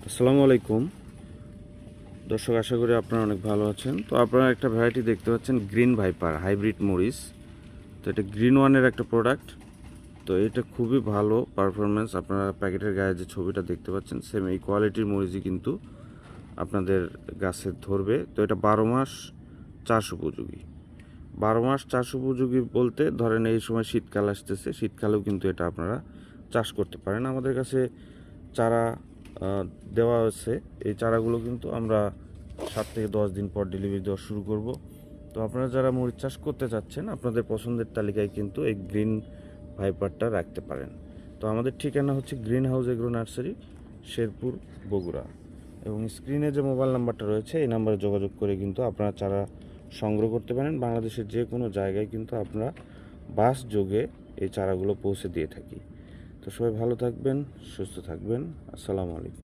আসসালামু আলাইকুম দর্শক, আশা করি আপনারা অনেক ভালো আছেন। তো আপনারা একটা ভ্যারাইটি দেখতে পাচ্ছেন, গ্রিন ভাইপার হাইব্রিড মরিচ। তো এটা গ্রিন ওয়ানের একটা প্রোডাক্ট। তো এটা খুবই ভালো পারফরমেন্স। আপনারা প্যাকেটের গায়ে যে ছবিটা দেখতে পাচ্ছেন, সেম এই কোয়ালিটির মরিচই কিন্তু আপনাদের গাছে ধরবে। তো এটা 12 মাস চাষ উপযোগী। 12 মাস চাষ উপযোগী বলতে ধরেন এই সময় শীতকাল আসতেছে, শীতকালেও কিন্তু এটা আপনারা চাষ করতে পারেন। আমাদের কাছে চারা দেওয়া আছে। এই চারাগুলো কিন্তু আমরা 7 থেকে 10 দিন পর ডেলিভারি দেওয়া শুরু করব। তো আপনারা যারা মরিচ চাষ করতে চাচ্ছেন, আপনাদের পছন্দের তালিকায় কিন্তু এই গ্রিন ভাইপারটা রাখতে পারেন। তো আমাদের ঠিকানা হচ্ছে green house agro nursery, Sherpur, Bogura. এবং স্ক্রিনে যে মোবাইল নাম্বারটা রয়েছে, এই নাম্বারে যোগাযোগ করে কিন্তু আপনারা চারা সংগ্রহ করতে পারেন। বাংলাদেশের যে কোনো জায়গায় কিন্তু আপনারা বাস যোগে এই চারাগুলো পৌঁছে দিয়ে থাকি। তো সবাই ভালো থাকবেন, সুস্থ থাকবেন। আসসালামু আলাইকুম।